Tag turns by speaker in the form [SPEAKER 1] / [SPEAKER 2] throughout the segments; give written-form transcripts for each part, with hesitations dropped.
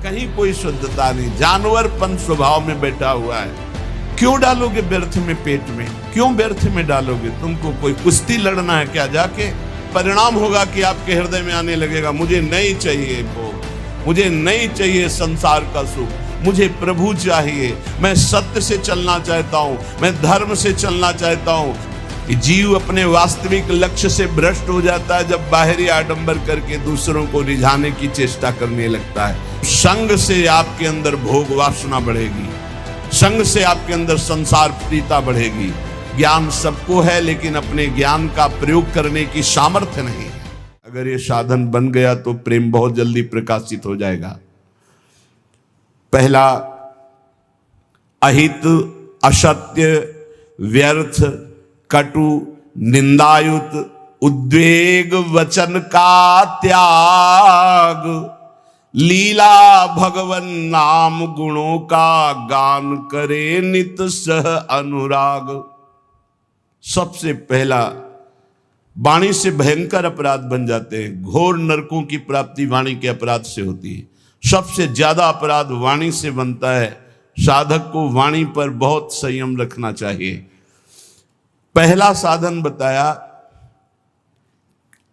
[SPEAKER 1] कहीं कोई शुद्धता नहीं, जानवरपन स्वभाव में बैठा हुआ है। क्यों डालोगे व्यर्थ में पेट में, क्यों व्यर्थ में डालोगे? तुमको कोई कुश्ती लड़ना है क्या? जाके परिणाम होगा कि आपके हृदय में आने लगेगा, मुझे नहीं चाहिए भोग, मुझे नहीं चाहिए संसार का सुख, मुझे प्रभु चाहिए, मैं सत्य से चलना चाहता हूं, मैं धर्म से चलना चाहता हूं। जीव अपने वास्तविक लक्ष्य से भ्रष्ट हो जाता है जब बाहरी आडंबर करके दूसरों को रिझाने की चेष्टा करने लगता है। संग से आपके अंदर भोग वासना बढ़ेगी, संग से आपके अंदर संसार प्रीता बढ़ेगी। ज्ञान सबको है, लेकिन अपने ज्ञान का प्रयोग करने की सामर्थ्य नहीं है। अगर ये साधन बन गया तो प्रेम बहुत जल्दी प्रकाशित हो जाएगा। पहला, अहित, असत्य, व्यर्थ, कटु, निंदायुत, उद्वेग वचन का त्याग, लीला भगवन नाम गुणों का गान करे नित सह अनुराग। सबसे पहला, वाणी से भयंकर अपराध बन जाते हैं। घोर नरकों की प्राप्ति वाणी के अपराध से होती है। सबसे ज्यादा अपराध वाणी से बनता है। साधक को वाणी पर बहुत संयम रखना चाहिए। पहला साधन बताया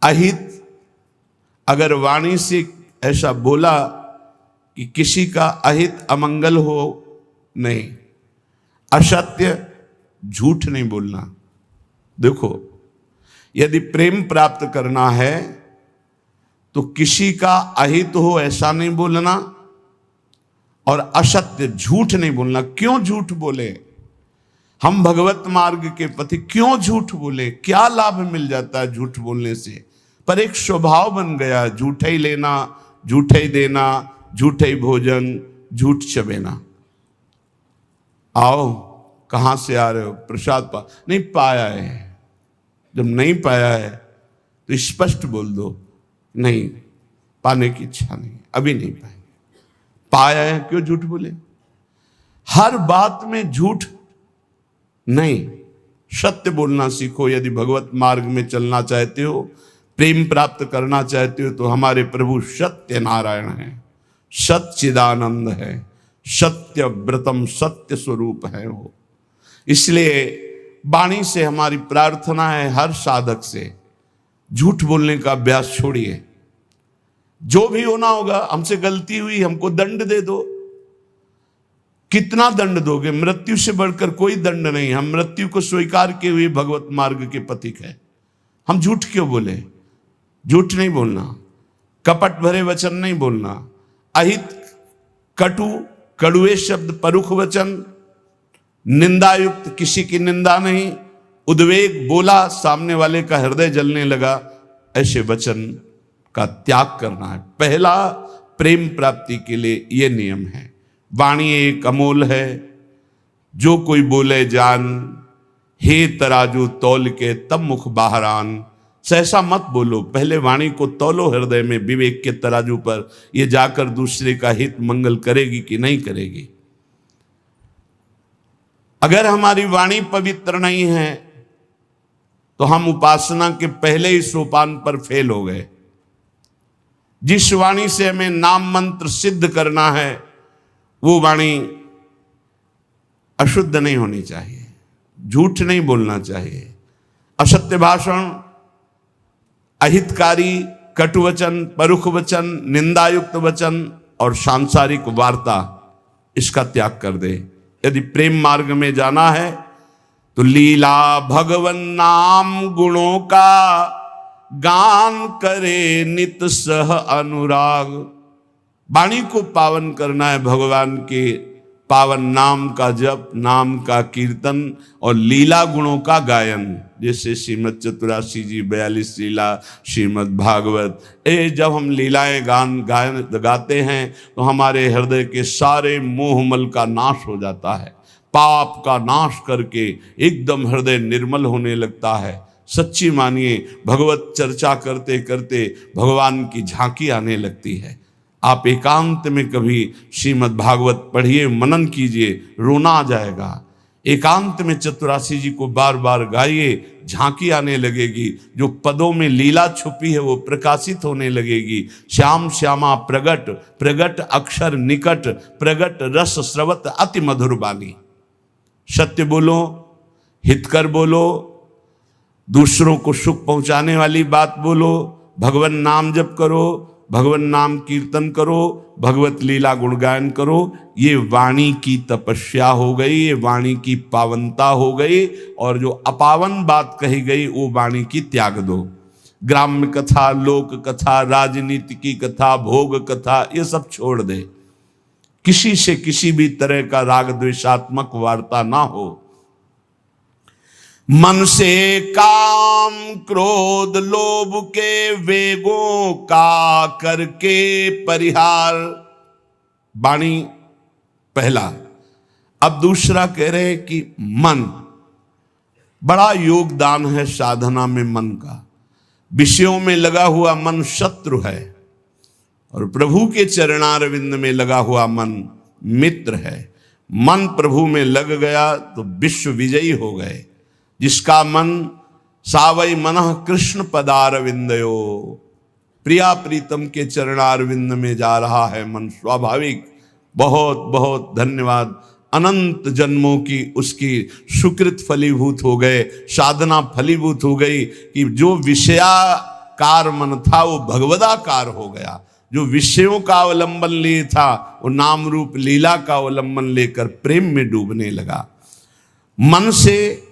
[SPEAKER 1] अहित। अगर वाणी से ऐसा बोला कि किसी का अहित अमंगल हो, नहीं। असत्य, झूठ नहीं बोलना। देखो, यदि प्रेम प्राप्त करना है तो किसी का अहित हो ऐसा नहीं बोलना, और असत्य, झूठ नहीं बोलना। क्यों झूठ बोले? हम भगवत मार्ग के पति क्यों झूठ बोले? क्या लाभ मिल जाता है झूठ बोलने से? पर एक स्वभाव बन गया, झूठे ही लेना, झूठे ही देना, झूठे ही भोजन, झूठ चबेना। आओ, कहां से आ रहे हो? प्रसाद नहीं पाया है। जब नहीं पाया है तो स्पष्ट बोल दो, नहीं, पाने की इच्छा नहीं, अभी नहीं पाएंगे। पाया है, क्यों झूठ बोले? हर बात में झूठ नहीं, सत्य बोलना सीखो। यदि भगवत मार्ग में चलना चाहते हो, प्रेम प्राप्त करना चाहते हो, तो हमारे प्रभु सत्य नारायण है, सच्चिदानंद है, सत्य व्रतम, सत्य स्वरूप है वो। इसलिए वाणी से हमारी प्रार्थना है, हर साधक से झूठ बोलने का अभ्यास छोड़िए। जो भी होना होगा, हमसे गलती हुई, हमको दंड दे दो। कितना दंड दोगे? मृत्यु से बढ़कर कोई दंड नहीं। हम मृत्यु को स्वीकार किए हुए भगवत मार्ग के पथिक है। हम झूठ क्यों बोले? झूठ नहीं बोलना, कपट भरे वचन नहीं बोलना, अहित, कटु, कड़ुए शब्द, परुख वचन, निंदायुक्त, किसी की निंदा नहीं, उद्वेग, बोला सामने वाले का हृदय जलने लगा, ऐसे वचन का त्याग करना है। पहला प्रेम प्राप्ति के लिए यह नियम है। वाणी एक अमोल है, जो कोई बोले जान, हे तराजू तौल के तब मुख बाहर आन। सहसा मत बोलो, पहले वाणी को तौलो हृदय में विवेक के तराजू पर, ये जाकर दूसरे का हित मंगल करेगी कि नहीं करेगी। अगर हमारी वाणी पवित्र नहीं है तो हम उपासना के पहले ही सोपान पर फेल हो गए। जिस वाणी से हमें नाम मंत्र सिद्ध करना है, वो वाणी अशुद्ध नहीं होनी चाहिए, झूठ नहीं बोलना चाहिए, असत्य भाषण, अहितकारी, कटुवचन, परुख वचन, निंदायुक्त वचन और सांसारिक वार्ता, इसका त्याग कर दे। यदि प्रेम मार्ग में जाना है तो लीला भगवन नाम गुणों का गान करे नित सह अनुराग। वाणी को पावन करना है, भगवान के पावन नाम का जप, नाम का कीर्तन और लीला गुणों का गायन। जैसे श्रीमद चतुरासी जी 42 लीला, श्रीमद भागवत, जब हम लीलाएं गायन गाते हैं तो हमारे हृदय के सारे मोहमल का नाश हो जाता है, पाप का नाश करके एकदम हृदय निर्मल होने लगता है। सच्ची मानिए, भगवत चर्चा करते करते भगवान की झांकी आने लगती है। आप एकांत में कभी श्रीमद् भागवत पढ़िए, मनन कीजिए, रोना आ जाएगा। एकांत में चतुरासी जी को बार बार गाइए, झांकी आने लगेगी। जो पदों में लीला छुपी है वो प्रकाशित होने लगेगी। श्याम श्यामा प्रगट, प्रगट अक्षर निकट, प्रगट रस स्रवत अति मधुर बानी। सत्य बोलो, हितकर बोलो, दूसरों को सुख पहुंचाने वाली बात बोलो, भगवान नाम जप करो, भगवान नाम कीर्तन करो, भगवत लीला गुणगान करो। ये वाणी की तपस्या हो गई, ये वाणी की पावनता हो गई। और जो अपावन बात कही गई वो वाणी की त्याग दो। ग्राम्य कथा, लोक कथा, राजनीति की कथा, भोग कथा, ये सब छोड़ दे। किसी से किसी भी तरह का राग द्वेषात्मक वार्ता ना हो। मन से काम क्रोध लोभ के वेगों का करके परिहार। वाणी पहला। अब दूसरा कह रहे हैं कि मन, बड़ा योगदान है साधना में मन का। विषयों में लगा हुआ मन शत्रु है और प्रभु के चरणारविंद में लगा हुआ मन मित्र है। मन प्रभु में लग गया तो विश्व विजयी हो गए। जिसका मन सावई मनः कृष्ण पदारविंदयो, प्रिया प्रीतम के चरणारविंद में जा रहा है मन स्वाभाविक। बहुत बहुत धन्यवाद। अनंत जन्मों की उसकी सुकृत फलीभूत हो गए, साधना फलीभूत हो गई कि जो विषयाकार मन था वो भगवदाकार हो गया। जो विषयों का अवलंबन लिए था वो नाम रूप लीला का अवलंबन लेकर प्रेम में डूबने लगा। मन से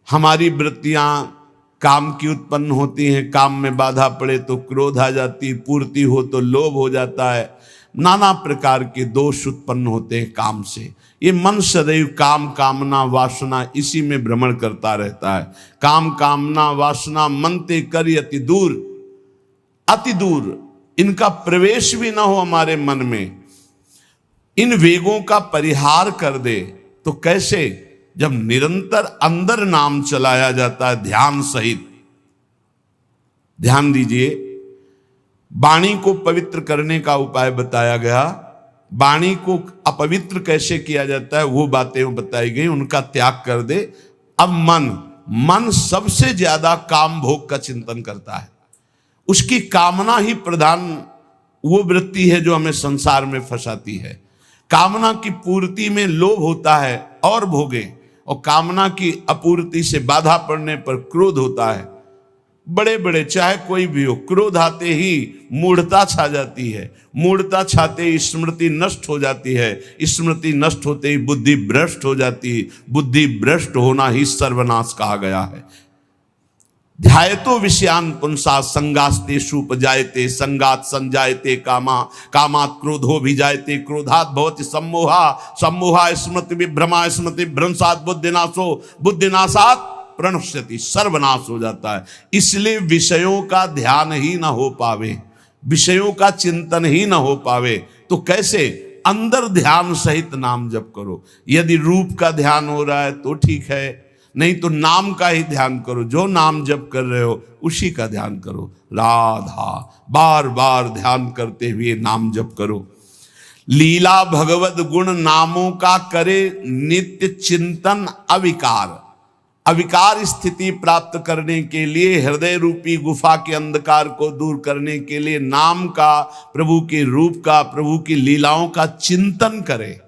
[SPEAKER 1] हमारी वृत्तियां काम की उत्पन्न होती हैं। काम में बाधा पड़े तो क्रोध आ जाती, पूर्ति हो तो लोभ हो जाता है। नाना प्रकार के दोष उत्पन्न होते हैं काम से। ये मन सदैव काम कामना वासना इसी में भ्रमण करता रहता है। काम कामना वासना मनते कर अति दूर, अति दूर इनका प्रवेश भी ना हो हमारे मन में। इन वेगों का परिहार कर दे तो कैसे? जब निरंतर अंदर नाम चलाया जाता है ध्यान सहित। ध्यान दीजिए, वाणी को पवित्र करने का उपाय बताया गया। वाणी को अपवित्र कैसे किया जाता है वो बातें बताई गई, उनका त्याग कर दे। अब मन सबसे ज्यादा काम भोग का चिंतन करता है। उसकी कामना ही प्रधान वो वृत्ति है जो हमें संसार में फंसाती है। कामना की पूर्ति में लोभ होता है और भोगे, और कामना की अपूर्ति से बाधा पड़ने पर क्रोध होता है। बड़े बड़े चाहे कोई भी हो, क्रोध आते ही मूढ़ता छा जाती है। मूढ़ता छाते ही स्मृति नष्ट हो जाती है। स्मृति नष्ट होते ही बुद्धि भ्रष्ट हो जाती है। बुद्धि भ्रष्ट होना ही सर्वनाश कहा गया है। ध्यायतो विषयान पुंसा संगास्तेषु उपजायते, संगात संजायते कामा, कामात् क्रोधो भिजायते, क्रोधात् भवति सम्मोहा, सम्मोहा स्मृति विभ्रमा, स्मृति भ्रंशात् बुद्धिनाशो, बुद्धिनाशात् प्रणश्यति, सर्वनाश हो जाता है। इसलिए विषयों का ध्यान ही ना हो पावे, विषयों का चिंतन ही ना हो पावे तो कैसे? अंदर ध्यान सहित नाम जप करो। यदि रूप का ध्यान हो रहा है तो ठीक है, नहीं तो नाम का ही ध्यान करो। जो नाम जप कर रहे हो उसी का ध्यान करो। राधा बार बार ध्यान करते हुए नाम जप करो। लीला भगवत गुण नामों का करे नित्य चिंतन अविकार। अविकार स्थिति प्राप्त करने के लिए, हृदय रूपी गुफा के अंधकार को दूर करने के लिए नाम का, प्रभु के रूप का, प्रभु की लीलाओं का चिंतन करें।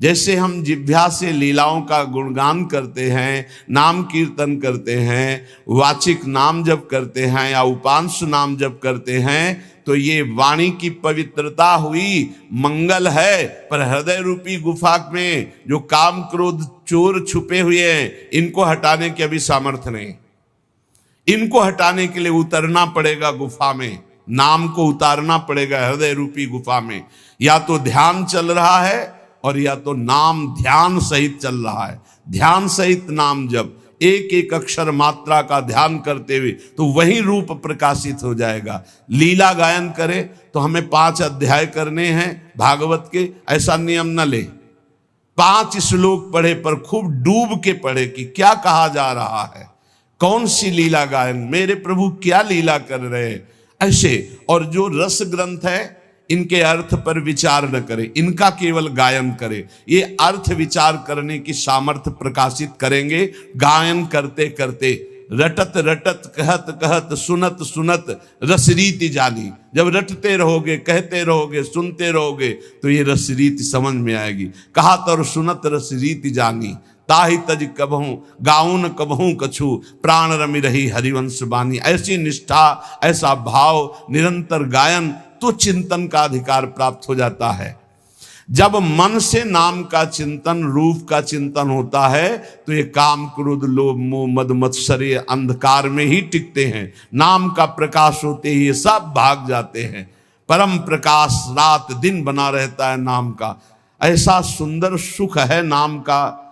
[SPEAKER 1] जैसे हम जिह्वा से लीलाओं का गुणगान करते हैं, नाम कीर्तन करते हैं, वाचिक नाम जप करते हैं या उपांश नाम जप करते हैं, तो ये वाणी की पवित्रता हुई, मंगल है। पर हृदय रूपी गुफा में जो काम क्रोध चोर छुपे हुए हैं, इनको हटाने की अभी सामर्थ्य नहीं। इनको हटाने के लिए उतरना पड़ेगा गुफा में, नाम को उतारना पड़ेगा हृदय रूपी गुफा में। या तो ध्यान चल रहा है और या तो नाम ध्यान सहित चल रहा है। ध्यान सहित नाम जब एक एक अक्षर मात्रा का ध्यान करते हुए तो वही रूप प्रकाशित हो जाएगा। लीला गायन करें तो हमें 5 अध्याय करने हैं भागवत के, ऐसा नियम न ले। 5 श्लोक पढ़े पर खूब डूब के पढ़े कि क्या कहा जा रहा है, कौन सी लीला गायन, मेरे प्रभु क्या लीला कर रहे हैं, ऐसे। और जो रस ग्रंथ है इनके अर्थ पर विचार न करे, इनका केवल गायन करे। ये अर्थ विचार करने की सामर्थ्य प्रकाशित करेंगे गायन करते करते। रटत रटत कहत कहत सुनत सुनत रसरीति जानी। जब रटते रहोगे, कहते रहोगे, सुनते रहोगे तो ये रसरीति समझ में आएगी। कहत और सुनत रसरीति जानी, ताहि तज कबहूं गाउन कबहूं कछु, प्राण रमि रही हरिवंश बानी। ऐसी निष्ठा, ऐसा भाव, निरंतर गायन, तो चिंतन का अधिकार प्राप्त हो जाता है। जब मन से नाम का चिंतन, रूप का चिंतन होता है तो ये काम क्रोध लोभ मोह मद मत्सर्य अंधकार में ही टिकते हैं। नाम का प्रकाश होते ही ये सब भाग जाते हैं। परम प्रकाश रात दिन बना रहता है नाम का। ऐसा सुंदर सुख है नाम का,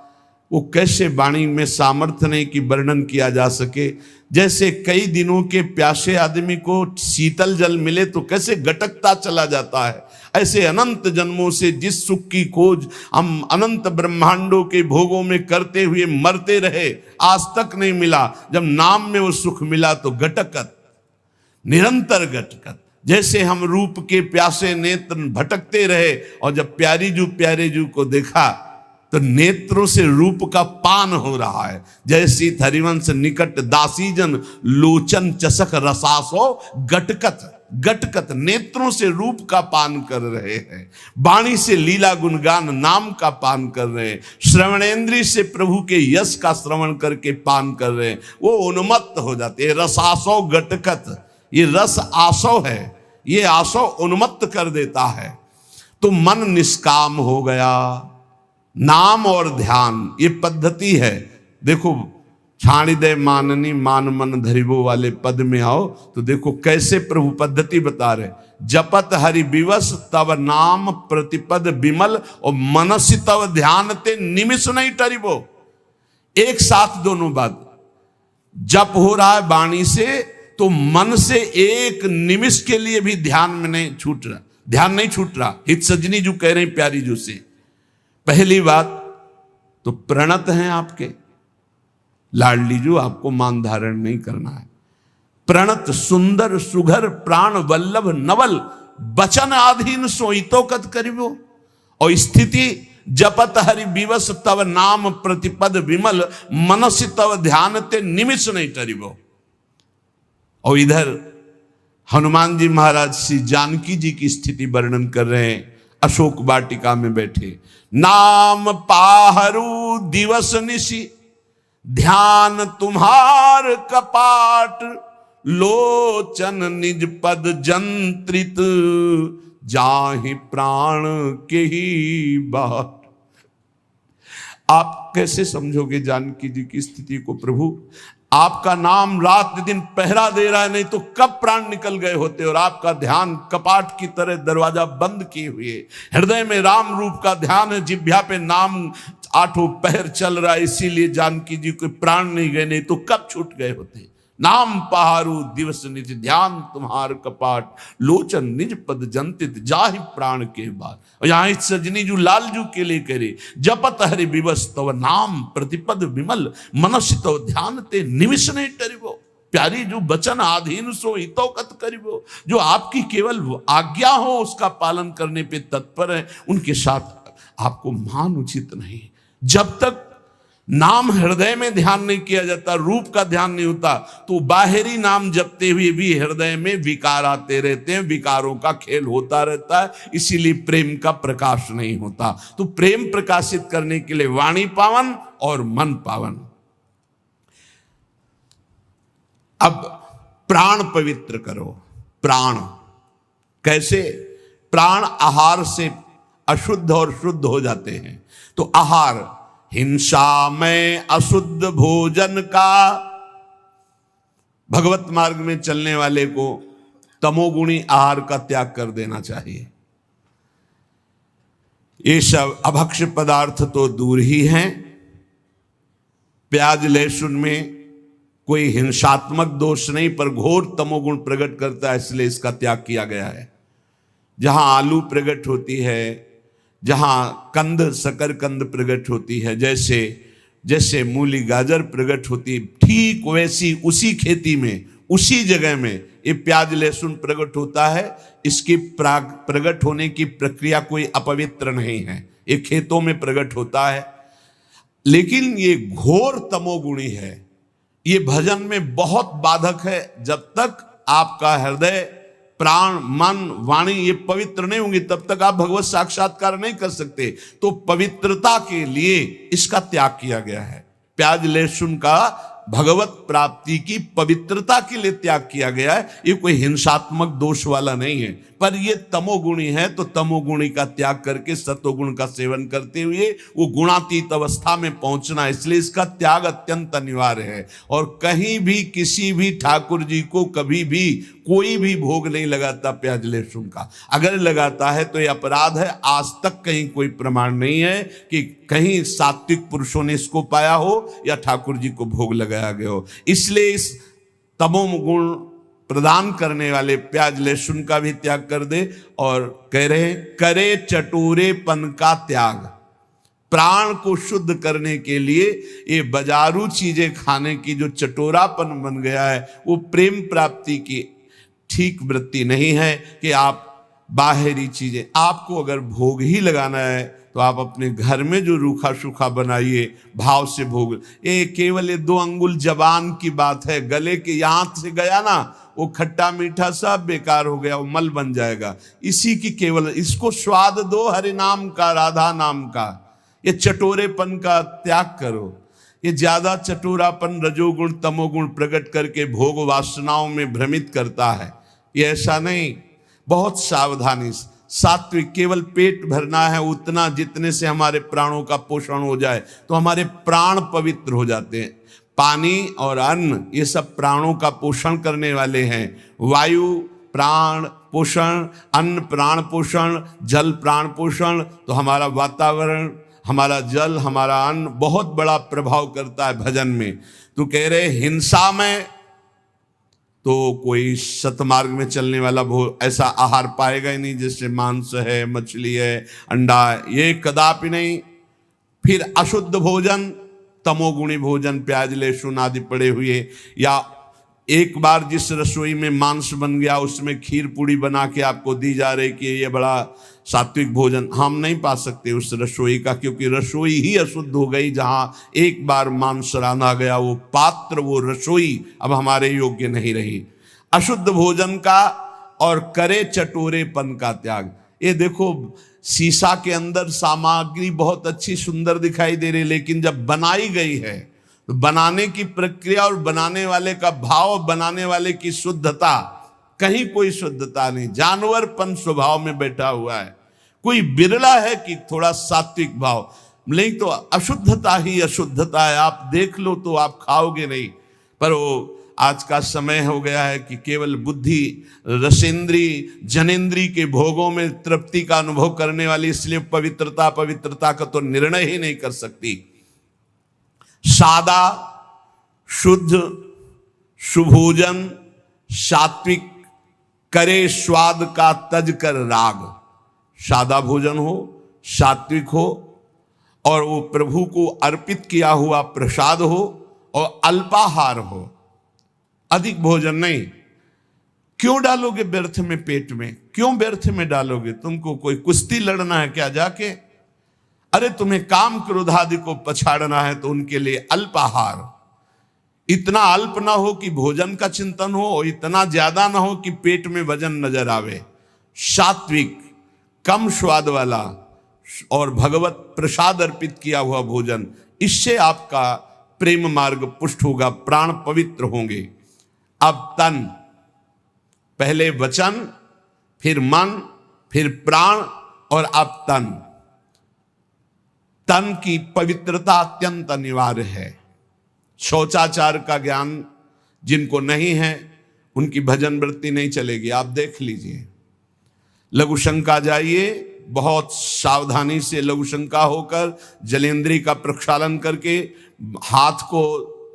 [SPEAKER 1] वो कैसे वाणी में सामर्थ्य नहीं कि वर्णन किया जा सके। जैसे कई दिनों के प्यासे आदमी को शीतल जल मिले तो कैसे गटकता चला जाता है, ऐसे अनंत जन्मों से जिस सुख की खोज हम अनंत ब्रह्मांडों के भोगों में करते हुए मरते रहे, आज तक नहीं मिला। जब नाम में वो सुख मिला तो गटकत, निरंतर गटकत। जैसे हम रूप के प्यासे नेत्र भटकते रहे और जब प्यारे जू को देखा तो नेत्रों से रूप का पान हो रहा है। जैसी हरिवंश निकट दासीजन लोचन चसक रसासो गटकत, गटकत नेत्रों से रूप का पान कर रहे हैं। वाणी से लीला गुणगान नाम का पान कर रहे हैं। श्रवणेंद्रिय से प्रभु के यश का श्रवण करके पान कर रहे हैं। वो उन्मत्त हो जाते हैं। रसासो गटकत, ये रस आसो है, ये आसो उन्मत्त कर देता है। तो मन निष्काम हो गया। नाम और ध्यान ये पद्धति है। देखो छाणिदय माननी मान मन धरिबो वाले पद में आओ तो देखो कैसे प्रभु पद्धति बता रहे। जपत हरि विवश तब नाम प्रतिपद विमल और मनसि तब ध्यान ते निमिष नहीं टरिबो। एक साथ दोनों बात। जप हो रहा है वाणी से तो मन से एक निमिष के लिए भी ध्यान में नहीं छूट रहा, ध्यान नहीं छूट रहा। हित सजनी जो कह रहे हैं प्यारी जो से, पहली बात तो प्रणत हैं आपके लाडली जो, आपको मान धारण नहीं करना है। प्रणत सुंदर सुघर प्राण वल्लभ नवल बचन आधीन सोईतो कत करिबो। और स्थिति जपत हरि विवश तव नाम प्रतिपद विमल मनसि तव ध्यान ते निमिष नहीं टरिबो। और इधर हनुमान जी महाराज श्री जानकी जी की स्थिति वर्णन कर रहे हैं। अशोक वाटिका में बैठे, नाम पाहरू दिवस निशि ध्यान तुम्हार कपाट, लोचन निज पद जंत्रित जाहि प्राण के ही बाट। आप कैसे समझोगे जानकी जी की स्थिति को प्रभु? आपका नाम रात दिन पहरा दे रहा है, नहीं तो कब प्राण निकल गए होते। और आपका ध्यान कपाट की तरह दरवाजा बंद किए हुए, हृदय में राम रूप का ध्यान है, जिह्वा पे नाम आठों पहर चल रहा है, इसीलिए जानकी जी को प्राण नहीं गए, नहीं तो कब छूट गए होते। नाम पहारू दिवस निज ध्यान तुम्हार कपाट, लोचन निज पद जंतित जाहि प्राण के बाद। और यहाँ इस सजनी जो लाल जू के लिए करे, जपत हरि विवश तव नाम प्रतिपद विमल मनसि तव ध्यान ते निमिष नहीं टरिबो। प्यारी जो बचन आधीन सो हितो कत करिबो। जो आपकी केवल आज्ञा हो उसका पालन करने पे तत्पर है, उनके साथ आपको मान उचित नहीं। जब तक नाम हृदय में ध्यान नहीं किया जाता, रूप का ध्यान नहीं होता, तो बाहरी नाम जपते हुए भी हृदय में विकार आते रहते हैं, विकारों का खेल होता रहता है। इसीलिए प्रेम का प्रकाश नहीं होता। तो प्रेम प्रकाशित करने के लिए वाणी पावन और मन पावन। अब प्राण पवित्र करो। प्राण कैसे? प्राण आहार से अशुद्ध और शुद्ध हो जाते हैं। तो आहार, हिंसा में अशुद्ध भोजन का, भगवत मार्ग में चलने वाले को तमोगुणी आहार का त्याग कर देना चाहिए। ये सब अभक्ष्य पदार्थ तो दूर ही हैं। प्याज लहसुन में कोई हिंसात्मक दोष नहीं, पर घोर तमोगुण प्रकट करता है, इसलिए इसका त्याग किया गया है। जहां आलू प्रकट होती है, जहां कंद शकरकंद प्रकट होती है, जैसे जैसे मूली गाजर प्रकट होती, ठीक वैसी उसी खेती में उसी जगह में ये प्याज लहसुन प्रकट होता है, इसकी प्रकट होने की प्रक्रिया कोई अपवित्र नहीं है, ये खेतों में प्रकट होता है। लेकिन ये घोर तमोगुणी है, ये भजन में बहुत बाधक है। जब तक आपका हृदय, प्राण, मन, वाणी ये पवित्र नहीं होंगी तब तक आप भगवत साक्षात्कार नहीं कर सकते। तो पवित्रता के लिए इसका त्याग किया गया है। प्याज लहसुन का भगवत प्राप्ति की पवित्रता के लिए त्याग किया गया है। ये कोई हिंसात्मक दोष वाला नहीं है, पर ये तमोगुणी है तो तमोगुणी का त्याग करके सत्वगुण का सेवन करते हुए वो गुणातीत अवस्था में पहुंचना, इसलिए इसका त्याग अत्यंत अनिवार्य है। और कहीं भी किसी भी ठाकुर जी को कभी भी कोई भी भोग नहीं लगाता प्याज लहसुन का। अगर लगाता है तो ये अपराध है। आज तक कहीं कोई प्रमाण नहीं है कि कहीं सात्विक पुरुषों ने इसको पाया हो या ठाकुर जी को भोग लगाया गया हो। इसलिए इस तमोगुण प्रदान करने वाले प्याज लहसुन का भी त्याग कर दे। और कह रहे करे चटोरेपन का त्याग। प्राण को शुद्ध करने के लिए ये बाजारू चीजें खाने की जो चटोरापन बन गया है वो प्रेम प्राप्ति की ठीक वृत्ति नहीं है कि आप बाहरी चीजें, आपको अगर भोग ही लगाना है तो आप अपने घर में जो रूखा सूखा बनाइए, भाव से भोग। ये केवल 2 अंगुल जबान की बात है, गले के यहाँ से गया ना वो खट्टा मीठा सब बेकार हो गया, वो मल बन जाएगा। इसी की केवल इसको स्वाद दो हरि नाम का, राधा नाम का। ये चटोरेपन का त्याग करो। ये ज्यादा चटोरापन रजोगुण तमोगुण प्रकट करके भोग वासनाओं में भ्रमित करता है। ये ऐसा नहीं, बहुत सावधानी। सात्विक केवल पेट भरना है उतना जितने से हमारे प्राणों का पोषण हो जाए तो हमारे प्राण पवित्र हो जाते हैं। पानी और अन्न ये सब प्राणों का पोषण करने वाले हैं। वायु प्राण पोषण, अन्न प्राण पोषण, जल प्राण पोषण। तो हमारा वातावरण, हमारा जल, हमारा अन्न बहुत बड़ा प्रभाव करता है भजन में। तो कह रहे हिंसा में तो कोई सतमार्ग में चलने वाला ऐसा आहार पाएगा ही नहीं, जैसे मांस है, मछली है, अंडा है, ये कदापि नहीं। फिर अशुद्ध भोजन, तमोगुणी भोजन, प्याज लहसुन आदि पड़े हुए, या एक बार जिस रसोई में मांस बन गया उसमें खीर पूड़ी बना के आपको दी जा रही कि ये बड़ा सात्विक भोजन, हम नहीं पा सकते उस रसोई का, क्योंकि रसोई ही अशुद्ध हो गई। जहां एक बार मांस रांधा गया वो पात्र, वो रसोई अब हमारे योग्य नहीं रही। अशुद्ध भोजन का और करे चटोरेपन का त्याग। ये देखो शीशा के अंदर सामग्री बहुत अच्छी सुंदर दिखाई दे रही, लेकिन जब बनाई गई है तो बनाने की प्रक्रिया और बनाने वाले का भाव, बनाने वाले की शुद्धता, कहीं कोई शुद्धता नहीं, जानवरपन स्वभाव में बैठा हुआ है। कोई बिरला है कि थोड़ा सात्विक भाव, नहीं तो अशुद्धता ही अशुद्धता है। आप देख लो तो आप खाओगे नहीं। पर वो आज का समय हो गया है कि केवल बुद्धि, रसेंद्री, जनेन्द्री के भोगों में तृप्ति का अनुभव करने वाली, इसलिए पवित्रता का तो निर्णय ही नहीं कर सकती। सादा शुद्ध सुभोजन सात्विक करे स्वाद का तज कर राग। सादा भोजन हो, सात्विक हो, और वो प्रभु को अर्पित किया हुआ प्रसाद हो, और अल्पाहार हो, अधिक भोजन नहीं। क्यों डालोगे व्यर्थ में पेट में? क्यों व्यर्थ में डालोगे? तुमको कोई कुश्ती लड़ना है क्या जाके? अरे तुम्हें काम क्रोधादि को पछाड़ना है तो उनके लिए अल्पाहार। इतना अल्प ना हो कि भोजन का चिंतन हो, और इतना ज्यादा ना हो कि पेट में वजन नजर आवे। सात्विक, कम स्वाद वाला और भगवत प्रसाद अर्पित किया हुआ भोजन, इससे आपका प्रेम मार्ग पुष्ट होगा, प्राण पवित्र होंगे। अब तन, पहले वचन, फिर मन, फिर प्राण, और अब तन। तन की पवित्रता अत्यंत अनिवार्य है। शौचाचार का ज्ञान जिनको नहीं है उनकी भजन वृत्ति नहीं चलेगी। आप देख लीजिए, लघु शंका जाइए, बहुत सावधानी से लघु शंका होकर जलेंद्री का प्रक्षालन करके हाथ को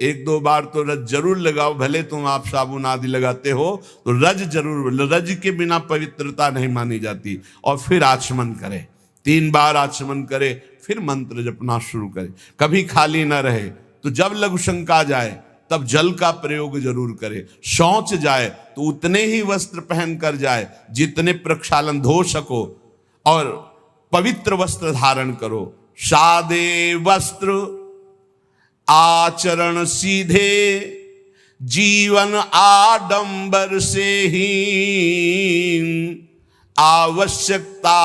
[SPEAKER 1] 1-2 बार तो रज जरूर लगाओ। भले तुम आप साबुन आदि लगाते हो तो रज जरूर, रज के बिना पवित्रता नहीं मानी जाती। और फिर आचमन करे, 3 बार आचमन करे, फिर मंत्र जपना शुरू करे, कभी खाली ना रहे। तो जब लघु शंका जाए तब जल का प्रयोग जरूर करे। शौच जाए तो उतने ही वस्त्र पहन कर जाए जितने प्रक्षालन धो सको, और पवित्र वस्त्र धारण करो। सादे वस्त्र आचरण सीधे, जीवन आडंबर से हीन, आवश्यकता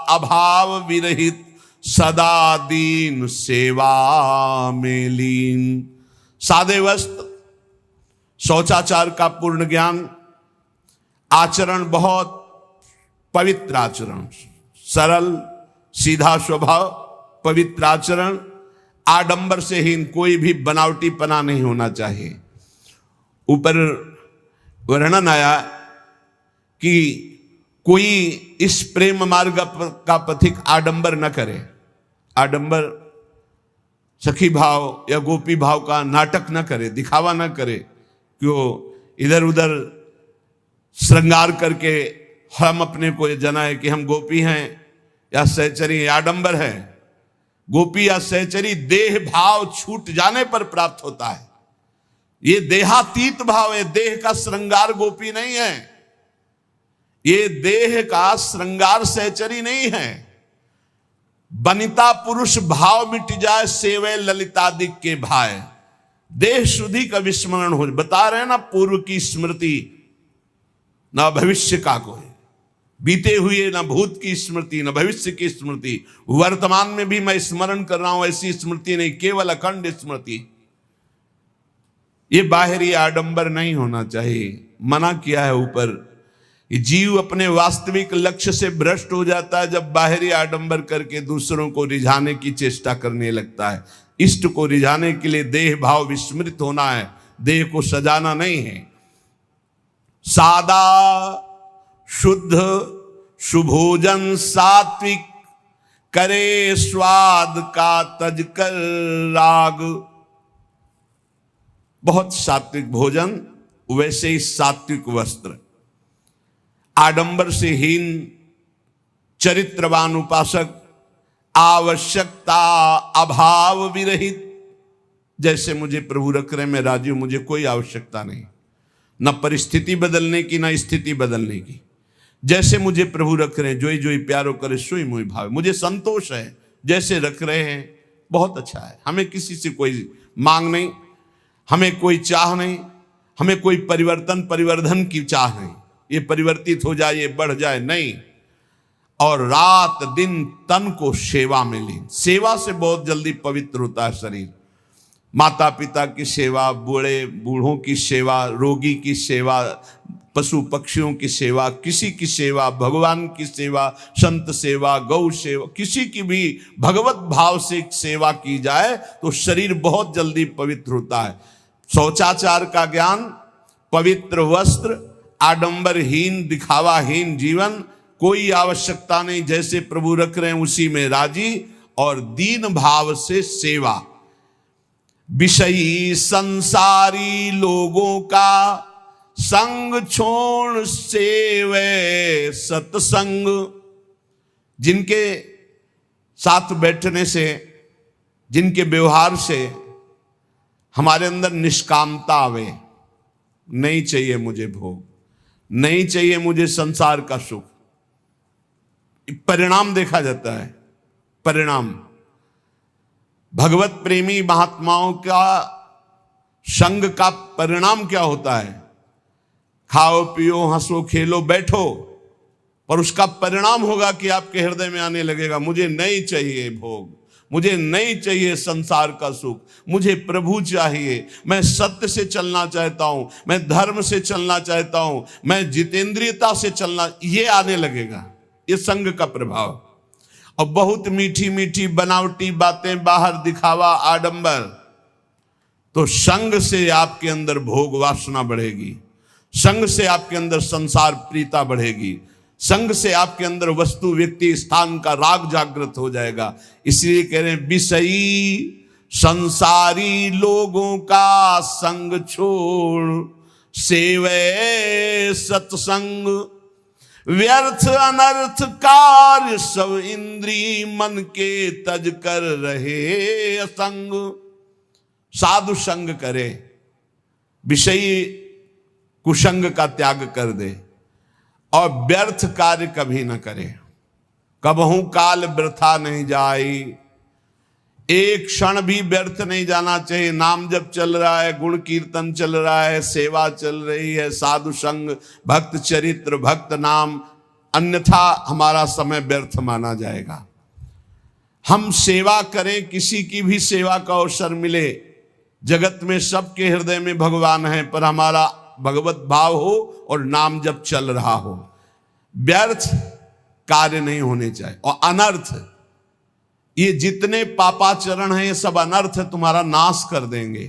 [SPEAKER 1] अभाव विरहित, सदा दीन सेवा में लीन। सादे वस्त्र, शौचाचार का पूर्ण ज्ञान, आचरण बहुत पवित्र आचरण, सरल सीधा स्वभाव, पवित्र आचरण, आडंबर से हीन, कोई भी बनावटी पना नहीं होना चाहिए। ऊपर वर्णन आया कि कोई इस प्रेम मार्ग का पथिक आडंबर न करे। आडंबर सखी भाव या गोपी भाव का नाटक न करे, दिखावा न करे कि वो इधर उधर श्रृंगार करके हम अपने को जनाए कि हम गोपी हैं या सहचरी। आडंबर है। गोपी या सहचरी देह भाव छूट जाने पर प्राप्त होता है। ये देहातीत भाव है, देह का श्रृंगार गोपी नहीं है, ये देह का श्रृंगार सहचरी नहीं है। बनिता पुरुष भाव मिट जाए, सेवे ललितादिक के भाई, देह शुद्धि का विस्मरण हो। बता रहे हैं ना, पूर्व की स्मृति ना भविष्य का कोई, बीते हुए ना भूत की स्मृति ना भविष्य की स्मृति, वर्तमान में भी मैं स्मरण कर रहा हूं, ऐसी स्मृति नहीं, केवल अखंड स्मृति। ये बाहरी आडंबर नहीं होना चाहिए। मना किया है ऊपर, जीव अपने वास्तविक लक्ष्य से भ्रष्ट हो जाता है जब बाहरी आडंबर करके दूसरों को रिझाने की चेष्टा करने लगता है। इष्ट को रिझाने के लिए देह भाव विस्मृत होना है, देह को सजाना नहीं है। सादा शुद्ध सुभोजन सात्विक, करे स्वाद का तज कर राग। बहुत सात्विक भोजन, वैसे ही सात्विक वस्त्र। आडंबर से हीन चरित्रवान उपासक, आवश्यकता अभाव विरहित। जैसे मुझे प्रभु रख रहे, मैं राजी हूं, मुझे कोई आवश्यकता नहीं, न परिस्थिति बदलने की न स्थिति बदलने की। जैसे मुझे प्रभु रख रहे हैं, जोई जोई प्यारो करे सोई मोई भावे, मुझे संतोष है जैसे रख रहे हैं, बहुत अच्छा है। हमें किसी से कोई मांग नहीं, हमें कोई चाह नहीं, हमें कोई परिवर्धन की चाह नहीं, ये परिवर्तित हो जाए, ये बढ़ जाए, नहीं। और रात दिन तन को सेवा में लीन। सेवा से बहुत जल्दी पवित्र होता है शरीर। माता पिता की सेवा, बूढ़ों की सेवा, रोगी की सेवा, पशु पक्षियों की सेवा, किसी की सेवा, भगवान की सेवा, संत सेवा, गौ सेवा, किसी की भी भगवत भाव से सेवा की जाए तो शरीर बहुत जल्दी पवित्र होता है। शौचाचार का ज्ञान, पवित्र वस्त्र, आडंबरहीन दिखावाहीन जीवन, कोई आवश्यकता नहीं, जैसे प्रभु रख रहे हैं उसी में राजी, और दीन भाव से सेवा। विषयी संसारी लोगों का संग छोड़ सेवे सत्संग। जिनके साथ बैठने से, जिनके व्यवहार से हमारे अंदर निष्कामता आवे, नहीं चाहिए मुझे भोग, नहीं चाहिए मुझे संसार का सुख। परिणाम देखा जाता है, परिणाम। भगवत प्रेमी महात्माओं का संग का परिणाम क्या होता है? खाओ पियो हंसो खेलो बैठो, पर उसका परिणाम होगा कि आपके हृदय में आने लगेगा, मुझे नहीं चाहिए भोग, मुझे नहीं चाहिए संसार का सुख, मुझे प्रभु चाहिए। मैं सत्य से चलना चाहता हूं, मैं धर्म से चलना चाहता हूं, मैं जितेंद्रियता से चलना, ये आने लगेगा। ये संग का प्रभाव। और बहुत मीठी मीठी बनावटी बातें, बाहर दिखावा, आडंबर, तो संग से आपके अंदर भोग वासना बढ़ेगी, संग से आपके अंदर संसार प्रीता बढ़ेगी, संग से आपके अंदर वस्तु व्यक्ति स्थान का राग जागृत हो जाएगा। इसलिए कह रहे हैं, विषयी संसारी लोगों का संग छोड़ सेवे सत्संग। व्यर्थ अनर्थ कार्य सब इंद्री मन के तज कर रहे असंग। साधु संग करे, विषयी कुसंग का त्याग कर दे और व्यर्थ कार्य कभी न करे। कबहू काल वृथा नहीं जाई, एक क्षण भी व्यर्थ नहीं जाना चाहिए। नाम जब चल रहा है, गुण कीर्तन चल रहा है, सेवा चल रही है, साधु संग, भक्त चरित्र, भक्त नाम, अन्यथा हमारा समय व्यर्थ माना जाएगा। हम सेवा करें, किसी की भी सेवा का अवसर मिले, जगत में सबके हृदय में भगवान है, पर हमारा भगवत भाव हो और नाम जब चल रहा हो। व्यर्थ कार्य नहीं होने चाहिए। और अनर्थ, ये जितने पापाचरण हैं ये सब अनर्थ तुम्हारा नाश कर देंगे,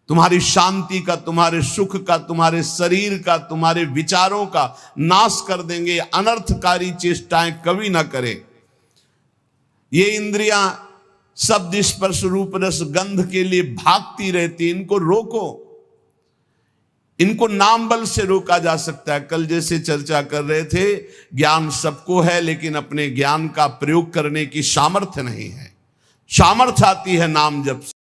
[SPEAKER 1] तुम्हारी शांति का, तुम्हारे सुख का, तुम्हारे शरीर का, तुम्हारे विचारों का नाश कर देंगे। अनर्थकारी चेष्टाएं कभी ना करें। ये इंद्रियां शब्द स्पर्श रूप रस गंध के लिए भागती रहती, इनको रोको। इनको नाम बल से रोका जा सकता है। कल जैसे चर्चा कर रहे थे, ज्ञान सबको है, लेकिन अपने ज्ञान का प्रयोग करने की सामर्थ्य नहीं है। सामर्थ्य आती है नाम जप से।